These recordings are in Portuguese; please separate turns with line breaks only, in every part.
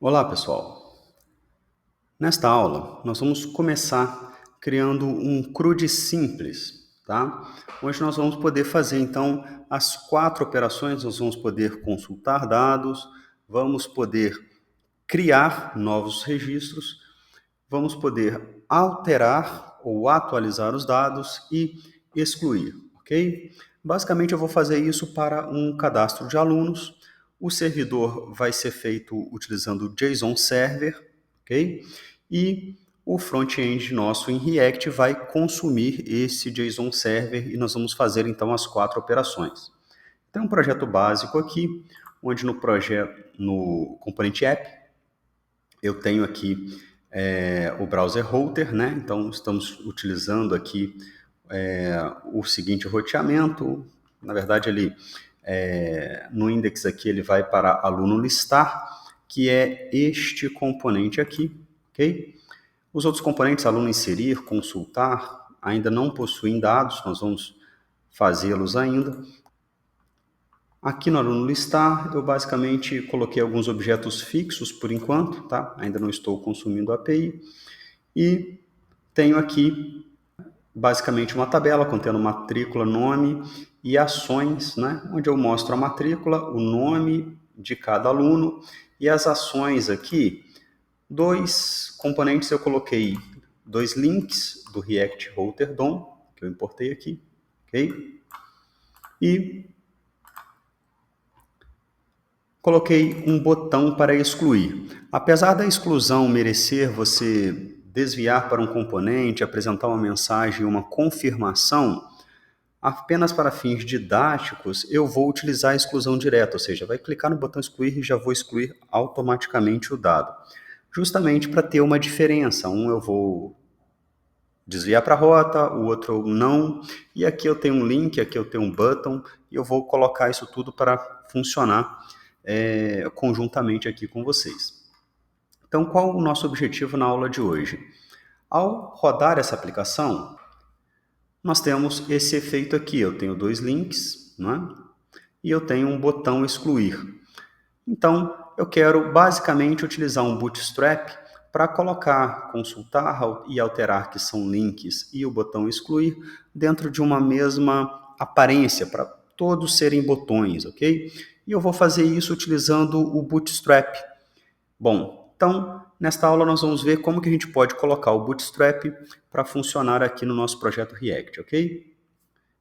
Olá, pessoal. Nesta aula, nós vamos começar criando um CRUD simples, tá? Hoje nós vamos poder fazer, então, as 4 operações. Nós vamos poder consultar dados, vamos poder criar novos registros, vamos poder alterar ou atualizar os dados e excluir, ok? Basicamente, eu vou fazer isso para um cadastro de alunos. O servidor vai ser feito utilizando o JSON Server, ok? E o front-end nosso em React vai consumir esse JSON Server e nós vamos fazer, então, as 4 operações. Tem um projeto básico aqui, onde no componente app, eu tenho aqui o browser router, né? Então, estamos utilizando aqui o seguinte roteamento. Na verdade, no index aqui, ele vai para aluno listar, que é este componente aqui, ok? Os outros componentes, aluno inserir, consultar, ainda não possuem dados, nós vamos fazê-los ainda. Aqui no aluno listar, eu basicamente coloquei alguns objetos fixos por enquanto, tá? Ainda não estou consumindo a API. E tenho aqui basicamente uma tabela contendo matrícula, nome e ações, né? Onde eu mostro a matrícula, o nome de cada aluno e as ações aqui. 2 componentes eu coloquei 2 links do React Router DOM, que eu importei aqui, ok? E coloquei um botão para excluir. Apesar da exclusão merecer você desviar para um componente, apresentar uma mensagem e uma confirmação, apenas para fins didáticos, eu vou utilizar a exclusão direta, ou seja, vai clicar no botão excluir e já vou excluir automaticamente o dado. Justamente para ter uma diferença. Um eu vou desviar para a rota, o outro não, e aqui eu tenho um link, aqui eu tenho um button, e eu vou colocar isso tudo para funcionar conjuntamente aqui com vocês. Então, qual o nosso objetivo na aula de hoje? Ao rodar essa aplicação, nós temos esse efeito aqui. Eu tenho 2 links, né? E eu tenho um botão excluir. Então, eu quero basicamente utilizar um Bootstrap para colocar, consultar e alterar, que são links, e o botão excluir, dentro de uma mesma aparência, para todos serem botões, ok? E eu vou fazer isso utilizando o Bootstrap. Bom, então, nesta aula nós vamos ver como que a gente pode colocar o Bootstrap para funcionar aqui no nosso projeto React, ok?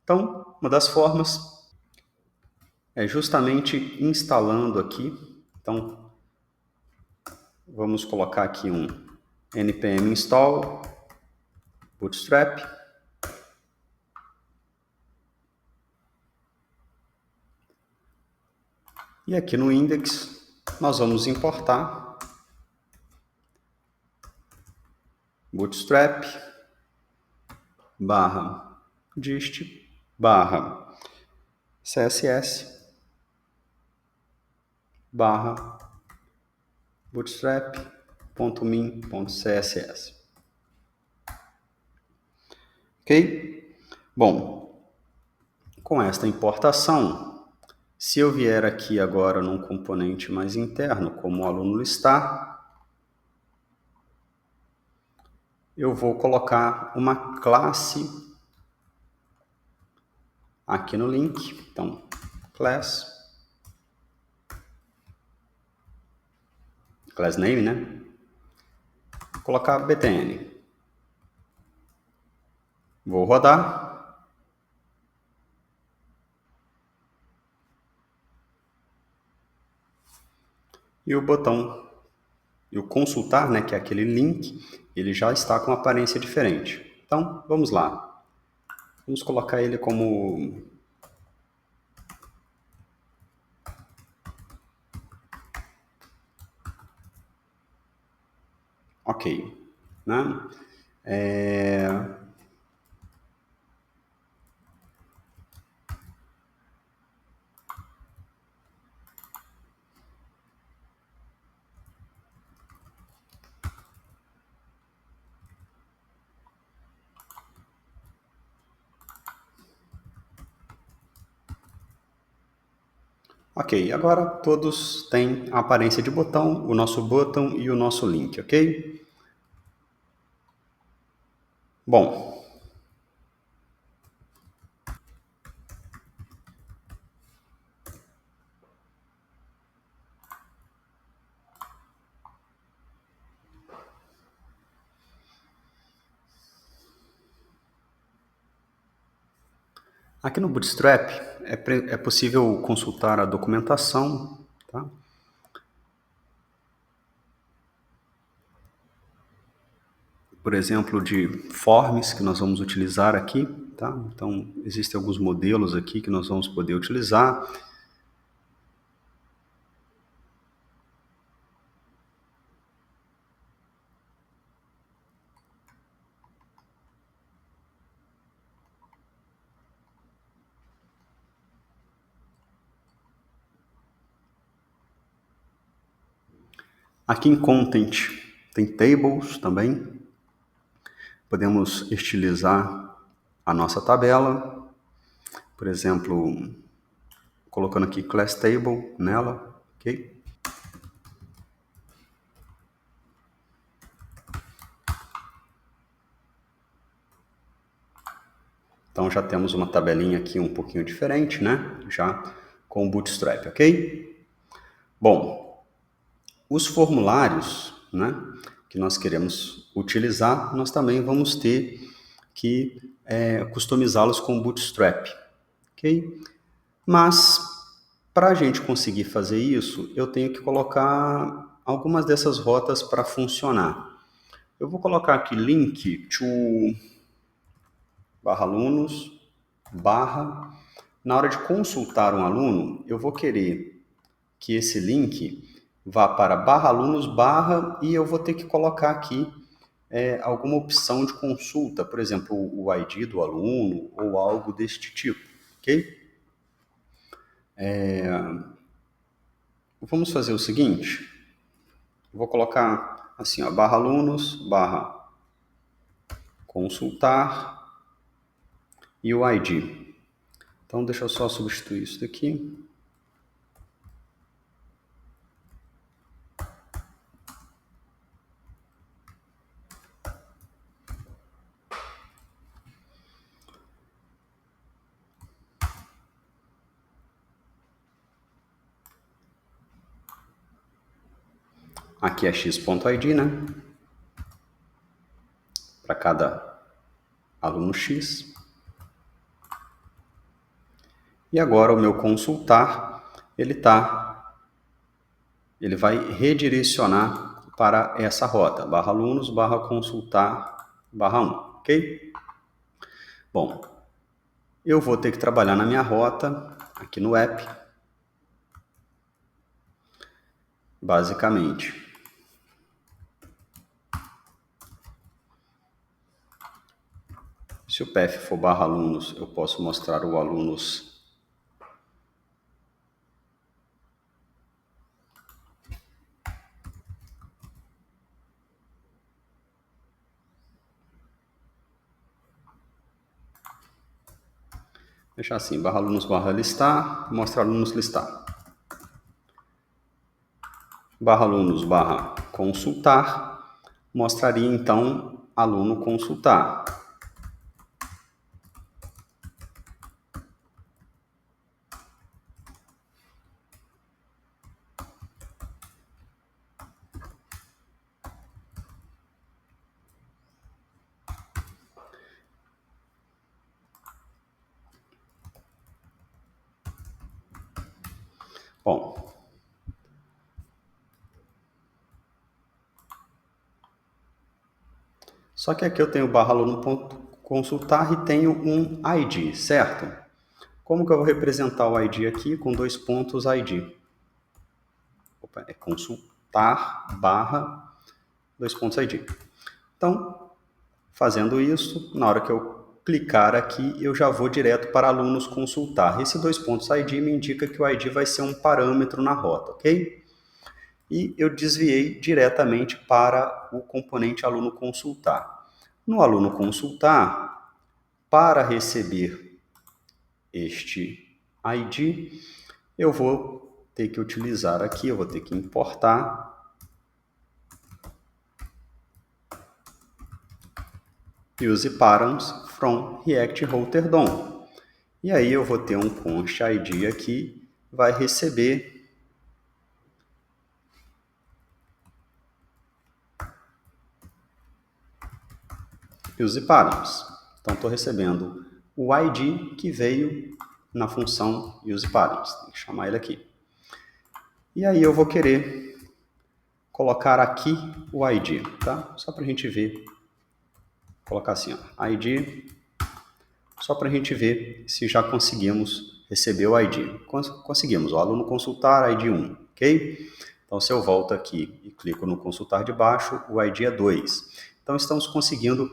Então, uma das formas é justamente instalando aqui. Então, vamos colocar aqui um npm install bootstrap. E aqui no index nós vamos importar bootstrap barra dist barra css barra bootstrap.min.css. Ok? Bom, com esta importação, se eu vier aqui agora num componente mais interno, como o aluno listar, eu vou colocar uma classe aqui no link. Então, class name, né? Vou colocar btn. Vou rodar. E o botão, e o consultar, né, que é aquele link, ele já está com uma aparência diferente. Então, vamos lá. Vamos colocar ele como ok, né? Ok, agora todos têm a aparência de botão, o nosso button e o nosso link, ok? Bom, aqui no Bootstrap é possível consultar a documentação, tá? Por exemplo, de forms que nós vamos utilizar aqui, tá? Então, existem alguns modelos aqui que nós vamos poder utilizar. Aqui em Content tem tables também. Podemos estilizar a nossa tabela, por exemplo, colocando aqui class table nela, ok? Então já temos uma tabelinha aqui um pouquinho diferente, né? Já com o Bootstrap, ok? Bom, os formulários, né, que nós queremos utilizar, nós também vamos ter que customizá-los com o Bootstrap, ok? Mas para a gente conseguir fazer isso, eu tenho que colocar algumas dessas rotas para funcionar. Eu vou colocar aqui link to barra alunos, barra. Na hora de consultar um aluno, eu vou querer que esse link vá para barra alunos, barra, e eu vou ter que colocar aqui alguma opção de consulta, por exemplo, o ID do aluno ou algo deste tipo, ok? Vamos fazer o seguinte, vou colocar assim, ó, barra alunos, barra consultar e o ID. Então, deixa eu só substituir isso daqui. Aqui é x.id, né? Para cada aluno X. E agora o meu consultar, ele vai redirecionar para essa rota, barra alunos, barra consultar, barra 1, ok? Bom, eu vou ter que trabalhar na minha rota, aqui no app, basicamente. Se o path for barra alunos, eu posso mostrar o alunos deixar assim, barra alunos, barra listar, mostra alunos listar. Barra alunos, barra consultar, mostraria então aluno consultar. Bom, só que aqui eu tenho barra aluno.consultar e tenho um ID, certo? Como que eu vou representar o ID aqui com dois pontos ID? Opa, é consultar barra dois pontos ID. Então, fazendo isso, na hora que eu clicar aqui, eu já vou direto para alunos consultar. Esse dois pontos ID me indica que o ID vai ser um parâmetro na rota, ok? E eu desviei diretamente para o componente aluno consultar. No aluno consultar, para receber este ID, eu vou ter que utilizar aqui, eu vou ter que importar use params from React Router DOM. E aí eu vou ter um const ID aqui, vai receber use params. Então estou recebendo o ID que veio na função use params. Tem que chamar ele aqui. E aí eu vou querer colocar aqui o ID, tá? Só para a gente ver. Vou colocar assim, ó, ID, só para a gente ver se já conseguimos receber o ID. Conseguimos, o aluno consultar ID 1, ok? Então, se eu volto aqui e clico no consultar de baixo, o ID é 2. Então, estamos conseguindo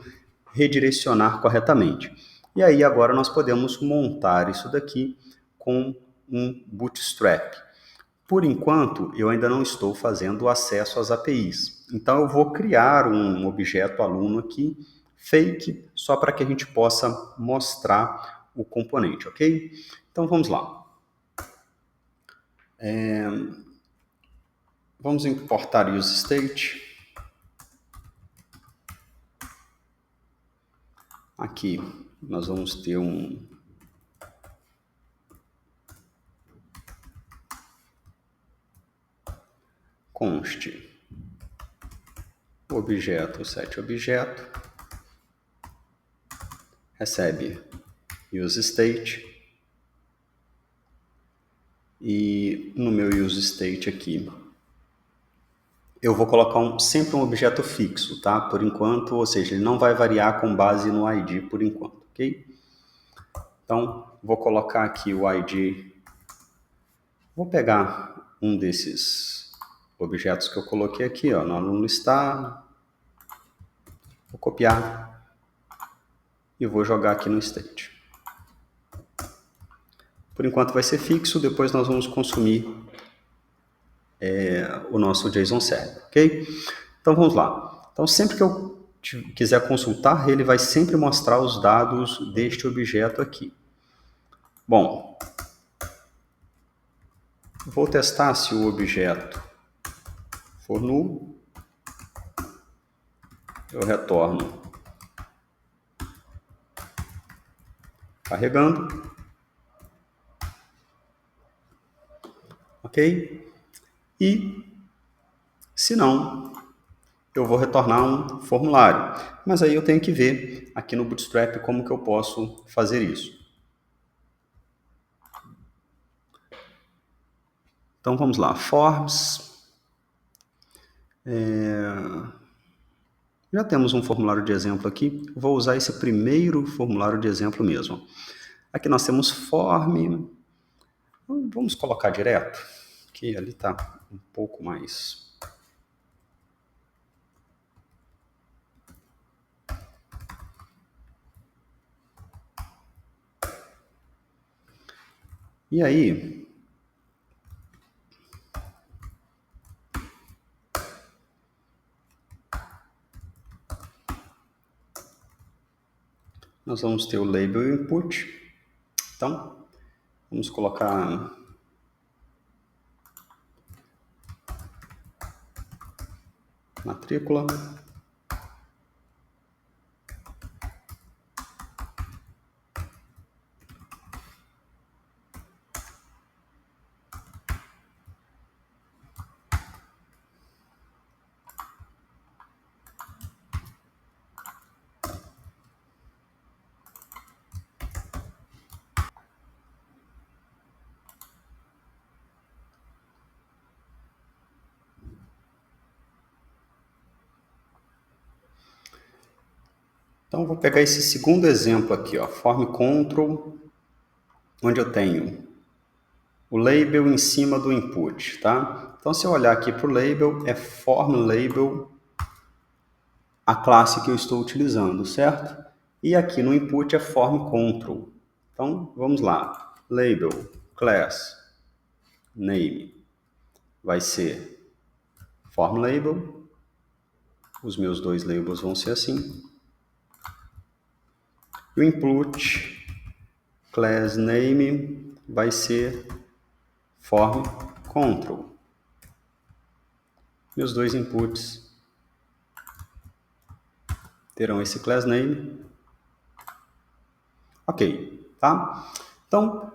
redirecionar corretamente. E aí, agora nós podemos montar isso daqui com um Bootstrap. Por enquanto, eu ainda não estou fazendo acesso às APIs. Então, eu vou criar um objeto aluno aqui, fake, só para que a gente possa mostrar o componente, ok? Então, vamos lá. Vamos importar useState. Aqui, nós vamos ter um const objeto, setObjeto, recebe useState, e no meu useState aqui, eu vou colocar sempre um objeto fixo, tá? Por enquanto, ou seja, ele não vai variar com base no ID por enquanto, ok? Então, vou colocar aqui o ID, vou pegar um desses objetos que eu coloquei aqui, ó, no aluno está, vou copiar e vou jogar aqui no state. Por enquanto vai ser fixo, depois nós vamos consumir o nosso JSON server, ok? Então vamos lá. Então sempre que eu quiser consultar, ele vai sempre mostrar os dados deste objeto aqui. Bom, vou testar se o objeto for null, eu retorno carregando, ok? E se não, eu vou retornar um formulário. Mas aí eu tenho que ver aqui no Bootstrap como que eu posso fazer isso. Então vamos lá, forms. Já temos um formulário de exemplo aqui. Vou usar esse primeiro formulário de exemplo mesmo. Aqui nós temos form. Vamos colocar direto, que ali está um pouco mais. E aí, nós vamos ter o label input. Então, vamos colocar matrícula. Então, vou pegar esse segundo exemplo aqui, ó, form control, onde eu tenho o label em cima do input, tá? Então, se eu olhar aqui para o label, é form label a classe que eu estou utilizando, certo? E aqui no input é form control. Então, vamos lá. Label, class, name, vai ser form label. Os meus dois labels vão ser assim. O input, class name, vai ser form control. Meus dois inputs terão esse class name. Ok, tá? Então,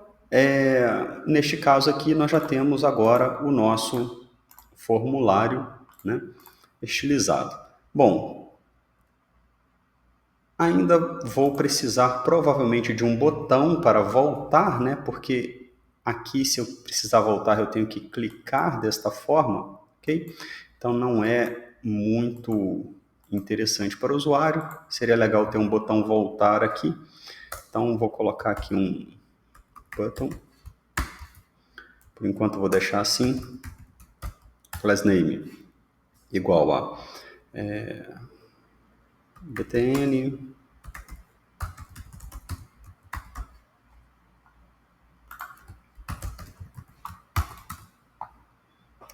neste caso aqui, nós já temos agora o nosso formulário, né, estilizado. Bom, ainda vou precisar provavelmente de um botão para voltar, né, porque aqui, se eu precisar voltar, eu tenho que clicar desta forma, ok? Então, não é muito interessante para o usuário. Seria legal ter um botão voltar aqui. Então, vou colocar aqui um button. Por enquanto, vou deixar assim. Class name igual a btn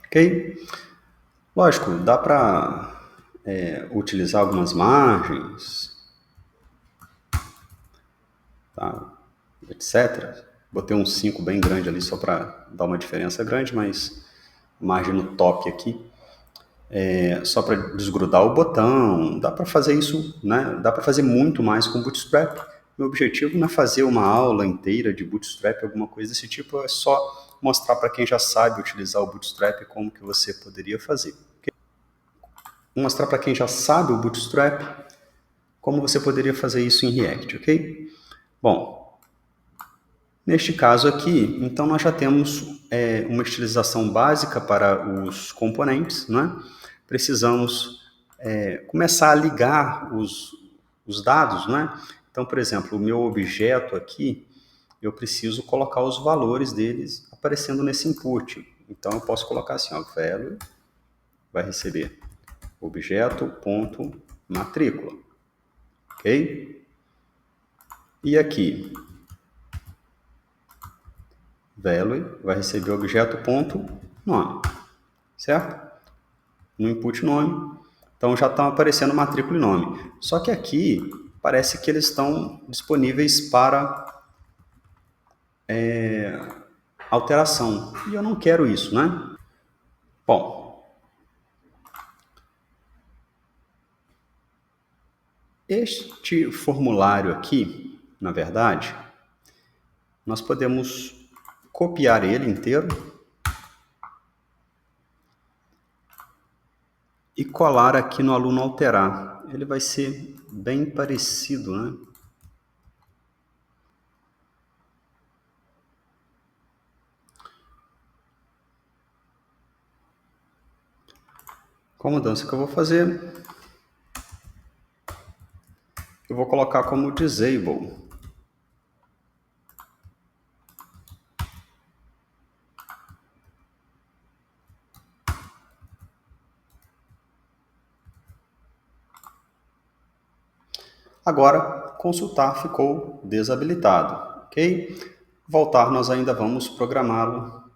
ok? Lógico, dá para utilizar algumas margens, tá? Etc. Botei um 5 bem grande ali só para dar uma diferença grande, mas margem no top aqui. Só para desgrudar o botão, dá para fazer isso, né? Dá para fazer muito mais com Bootstrap. Meu objetivo não é fazer uma aula inteira de Bootstrap, alguma coisa desse tipo, é só mostrar para quem já sabe utilizar o Bootstrap como que você poderia fazer. Okay? Mostrar para quem já sabe o Bootstrap como você poderia fazer isso em React, ok? Bom, neste caso aqui, então nós já temos uma estilização básica para os componentes, né? Precisamos começar a ligar os dados, né? Então, por exemplo, o meu objeto aqui, eu preciso colocar os valores deles aparecendo nesse input. Então, eu posso colocar assim, ó, value vai receber objeto.matrícula, ok? E aqui, value vai receber objeto.nome, certo? No input nome, então já estão aparecendo matrícula e nome. Só que aqui parece que eles estão disponíveis para alteração. E eu não quero isso, né? Bom, este formulário aqui, na verdade, nós podemos copiar ele inteiro e colar aqui no aluno alterar. Ele vai ser bem parecido, né? Qual mudança que eu vou fazer? Eu vou colocar como disable. Agora, consultar ficou desabilitado, ok? Voltar, nós ainda vamos programá-lo,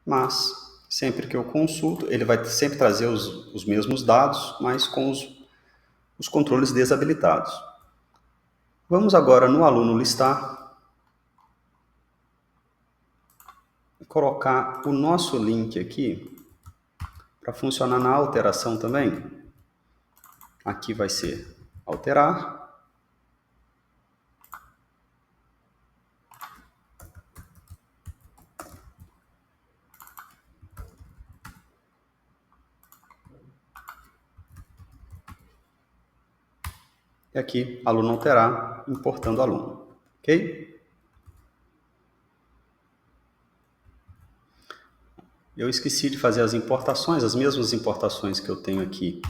mas sempre que eu consulto, ele vai sempre trazer os mesmos dados, mas com os controles desabilitados. Vamos agora no aluno listar, colocar o nosso link aqui para funcionar na alteração também. Aqui vai ser alterar. E aqui, aluno alterar, importando aluno. Ok? Eu esqueci de fazer as importações, as mesmas importações que eu tenho aqui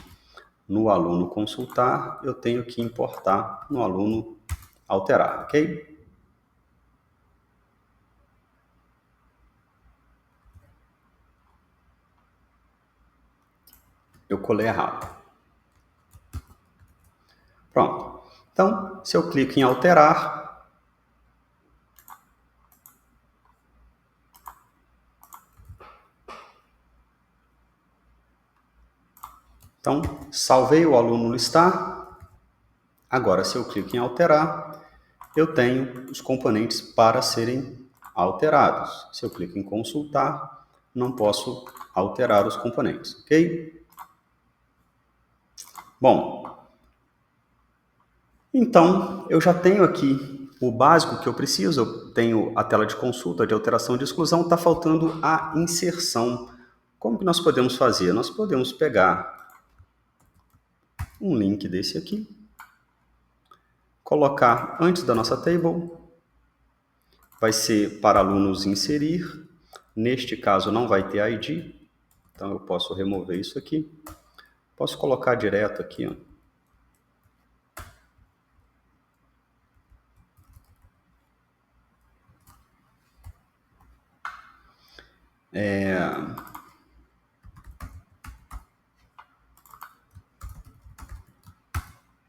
no aluno consultar, eu tenho que importar no aluno alterar, ok? Eu colei errado. Pronto. Então, se eu clico em alterar, então, salvei o aluno listar. Agora, se eu clico em alterar, eu tenho os componentes para serem alterados. Se eu clico em consultar, não posso alterar os componentes, ok? Bom, então eu já tenho aqui o básico que eu preciso, eu tenho a tela de consulta, de alteração, de exclusão, está faltando a inserção. Como que nós podemos fazer? Nós podemos pegar um link desse aqui, colocar antes da nossa table, vai ser para alunos inserir, neste caso não vai ter ID, então eu posso remover isso aqui, posso colocar direto aqui, ó.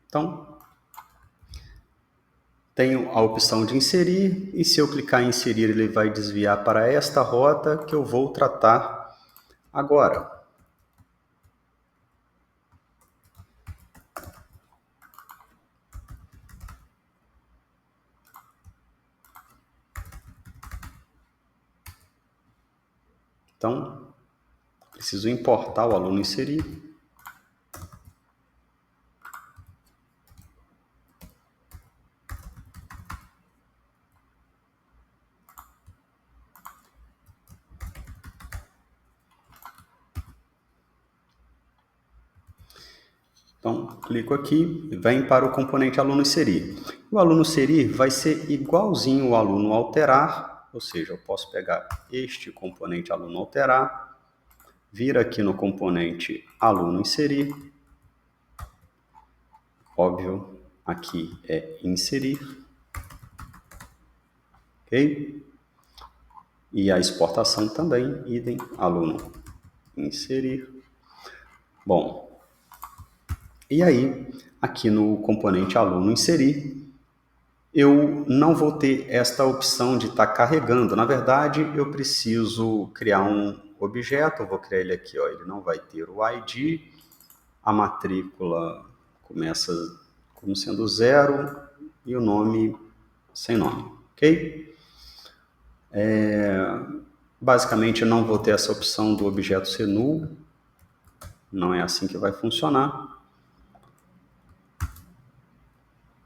Então, tenho a opção de inserir, e se eu clicar em inserir, ele vai desviar para esta rota que eu vou tratar agora. Então, preciso importar o aluno inserir. Então, clico aqui, vem para o componente aluno inserir. O aluno inserir vai ser igualzinho ao aluno alterar, ou seja, eu posso pegar este componente aluno alterar, vir aqui no componente aluno inserir, óbvio, aqui é inserir, ok? E a exportação também, idem, aluno inserir. Bom, e aí, aqui no componente aluno inserir, eu não vou ter esta opção de estar carregando. Na verdade, eu preciso criar um objeto, eu vou criar ele aqui, ó, ele não vai ter o ID, a matrícula começa como sendo 0 e o nome sem nome, ok? Basicamente, eu não vou ter essa opção do objeto ser null, não é assim que vai funcionar.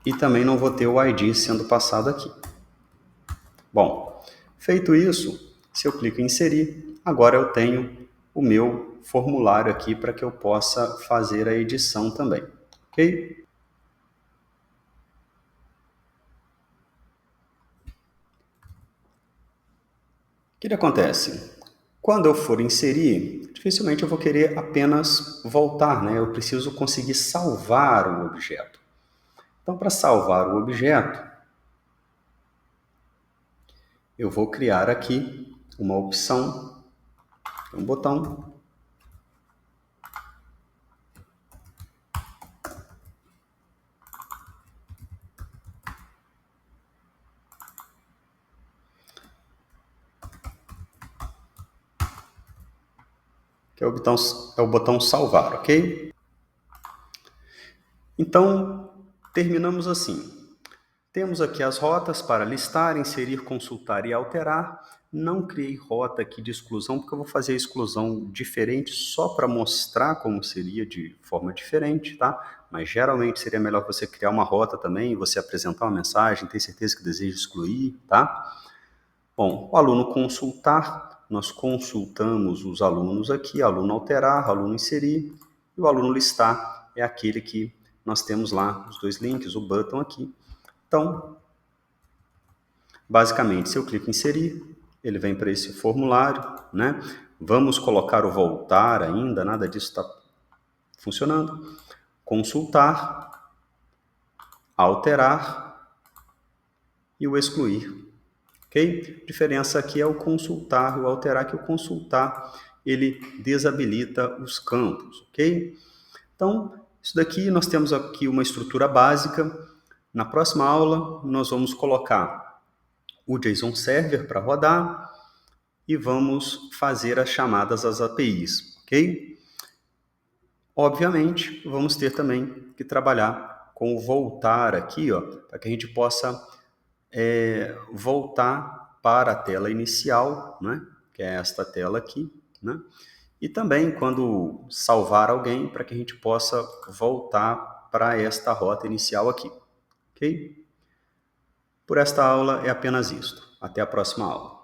E também não vou ter o ID sendo passado aqui. Bom, feito isso, se eu clico em inserir, agora eu tenho o meu formulário aqui para que eu possa fazer a edição também, ok? O que acontece? Quando eu for inserir, dificilmente eu vou querer apenas voltar, né? Eu preciso conseguir salvar o objeto. Então, para salvar o objeto, eu vou criar aqui uma opção, um botão, que é o botão salvar, ok? Então, terminamos assim. Temos aqui as rotas para listar, inserir, consultar e alterar. Não criei rota aqui de exclusão, porque eu vou fazer a exclusão diferente só para mostrar como seria de forma diferente, tá? Mas geralmente seria melhor você criar uma rota também, você apresentar uma mensagem, ter certeza que deseja excluir, tá? Bom, o aluno consultar, nós consultamos os alunos aqui, aluno alterar, aluno inserir, e o aluno listar é aquele que nós temos lá os dois links, o button aqui. Então, basicamente, se eu clico em inserir, ele vem para esse formulário, né? Vamos colocar o voltar ainda, nada disso está funcionando. Consultar, alterar e o excluir, ok? A diferença aqui é o consultar e o alterar, que o consultar, ele desabilita os campos, ok? Então, isso daqui, nós temos aqui uma estrutura básica. Na próxima aula, nós vamos colocar o JSON Server para rodar e vamos fazer as chamadas às APIs, ok? Obviamente, vamos ter também que trabalhar com o voltar aqui, ó, para que a gente possa voltar para a tela inicial, né? Que é esta tela aqui, né? E também quando salvar alguém, para que a gente possa voltar para esta rota inicial aqui, ok? Por esta aula é apenas isto. Até a próxima aula.